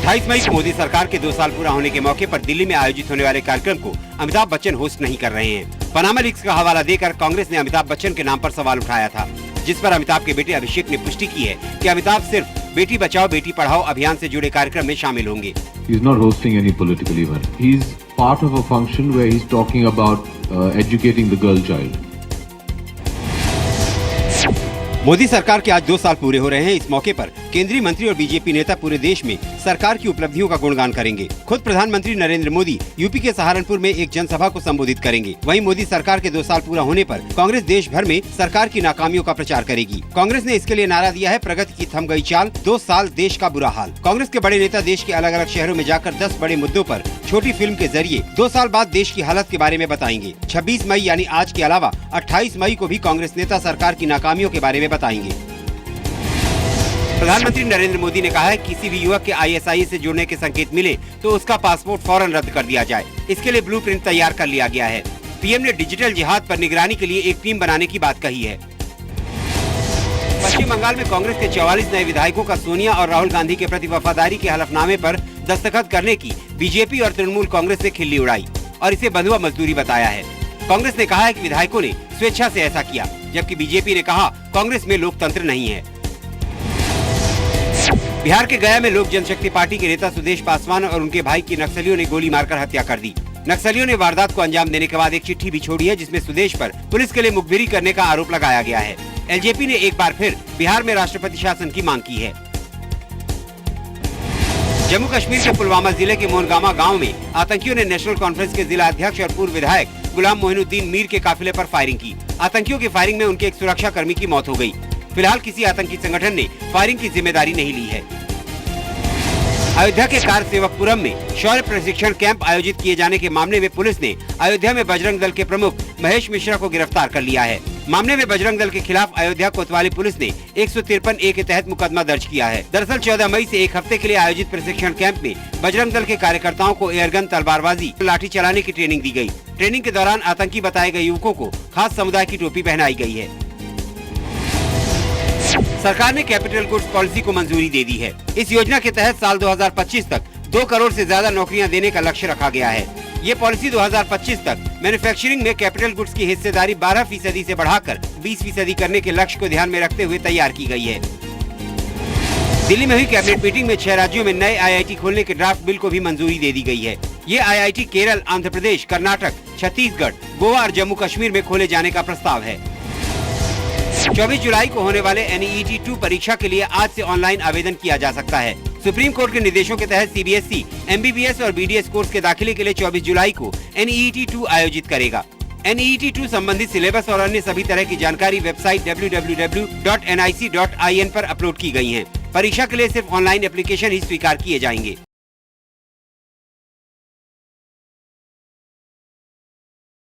28 मई को मोदी सरकार के 2 साल पूरा होने के मौके पर दिल्ली में आयोजित होने वाले कार्यक्रम को अमिताभ बच्चन होस्ट नहीं कर रहे हैं। पनामा लीक्स का हवाला देकर कांग्रेस ने अमिताभ बच्चन के नाम पर सवाल उठाया था, जिस पर अमिताभ के बेटे अभिषेक ने पुष्टि की है कि अमिताभ सिर्फ बेटी बचाओ बेटी पढ़ाओ अभियान से जुड़े कार्यक्रम में शामिल होंगे। He is not hosting any political event. He is part of a function where he is talking about educating the girl child. Modi सरकार के आज 2 साल पूरे हो रहे हैं। इस मौके पर केंद्रीय मंत्री और बीजेपी नेता पूरे देश में सरकार की उपलब्धियों का गुणगान करेंगे। खुद प्रधानमंत्री नरेंद्र मोदी यूपी के सहारनपुर में एक जनसभा को संबोधित करेंगे। वहीं मोदी सरकार के 2 साल पूरा होने पर कांग्रेस देश भर में सरकार की नाकामियों का प्रचार करेगी। कांग्रेस ने इसके लिए नारा दिया है, प्रगति की थम गई चाल, 2 साल देश का बुरा हाल। कांग्रेस के बड़े नेता देश के अलग अलग शहरों में जाकर 10 बड़े मुद्दों पर छोटी फिल्म के जरिए 2 साल बाद देश की हालत के बारे में बताएंगे। 26 मई यानी आज के अलावा 28 मई को भी कांग्रेस नेता सरकार की नाकामियों के बारे में बताएंगे। प्रधानमंत्री नरेंद्र मोदी ने कहा है, किसी भी युवक के ISIS से जुड़ने के संकेत मिले तो उसका पासपोर्ट फौरन रद्द कर दिया जाए। इसके लिए ब्लूप्रिंट तैयार कर लिया गया है। पीएम ने डिजिटल जिहाद पर निगरानी के लिए एक टीम बनाने की बात कही है। पश्चिम बंगाल में कांग्रेस के 44 नए विधायकों का सोनिया और राहुल गांधी के प्रति वफादारी के हलफनामे पर दस्तखत करने की बीजेपी और तृणमूल कांग्रेस ने खिल्ली उड़ाई और इसे बंधुआ मजदूरी बताया है। कांग्रेस ने कहा है कि विधायकों ने स्वेच्छा से ऐसा किया, जबकि बीजेपी ने कहा कांग्रेस में लोकतंत्र नहीं है। बिहार के गया में लोक जनशक्ति पार्टी के नेता सुदेश पासवान और उनके भाई की नक्सलियों ने गोली मारकर हत्या कर दी। नक्सलियों ने वारदात को अंजाम देने के बाद एक चिट्ठी भी छोड़ी है, जिसमें सुदेश पर पुलिस के लिए मुखबिरी करने का आरोप लगाया गया है। एलजेपी ने एक बार फिर बिहार में राष्ट्रपति शासन की मांग की है। जम्मू कश्मीर के पुलवामा जिले के मोनगामा गांव में आतंकियों ने नेशनल कॉन्फ्रेंस के जिला अध्यक्ष और पूर्व विधायक गुलाम मोहिनुद्दीन मीर के काफिले पर फायरिंग की। आतंकियों की फायरिंग में उनके एक सुरक्षा कर्मी की मौत हो गई। फिलहाल किसी आतंकी संगठन ने फायरिंग की जिम्मेदारी नहीं ली है। अयोध्या के कार सेवकपुरम में शौर्य प्रशिक्षण कैंप आयोजित किए जाने के मामले में पुलिस ने अयोध्या में बजरंग दल के प्रमुख महेश मिश्रा को गिरफ्तार कर लिया है। मामले में बजरंग दल के खिलाफ अयोध्या कोतवाली पुलिस ने 153A के तहत मुकदमा दर्ज किया है। दरअसल 14 मई से एक हफ्ते के लिए आयोजित प्रशिक्षण कैंप में बजरंग दल के कार्यकर्ताओं को एयरगन, तलवारबाजी, लाठी चलाने की ट्रेनिंग दी गई। ट्रेनिंग के दौरान आतंकी बताए गए युवकों को खास समुदाय की टोपी पहनाई गई है। सरकार ने कैपिटल गुड्स पॉलिसी को मंजूरी दे दी है। इस योजना के तहत साल 2025 तक 2 करोड़ से ज्यादा नौकरियां देने का लक्ष्य रखा गया है। ये पॉलिसी 2025 तक मैन्युफैक्चरिंग में कैपिटल गुड्स की हिस्सेदारी 12% से बढ़ाकर 20% करने के लक्ष्य को ध्यान में रखते हुए तैयार की गई है। दिल्ली में हुई कैबिनेट मीटिंग में 6 राज्यों में नए IIT खोलने के ड्राफ्ट बिल को भी मंजूरी दे दी गई है। ये IIT केरल, आंध्र प्रदेश, कर्नाटक, छत्तीसगढ़, गोवा और जम्मू कश्मीर में खोले जाने का प्रस्ताव है। 24 जुलाई को होने वाले NEET 2 परीक्षा के लिए आज से ऑनलाइन आवेदन किया जा सकता है। सुप्रीम कोर्ट के निर्देशों के तहत CBSE, MBBS और BDS कोर्स के दाखिले के लिए 24 जुलाई को NEET 2 आयोजित करेगा। NEET 2 संबंधित सिलेबस और अन्य सभी तरह की जानकारी वेबसाइट www.nic.in पर अपलोड की गई है। परीक्षा के लिए सिर्फ ऑनलाइन एप्लीकेशन ही स्वीकार किए जाएंगे।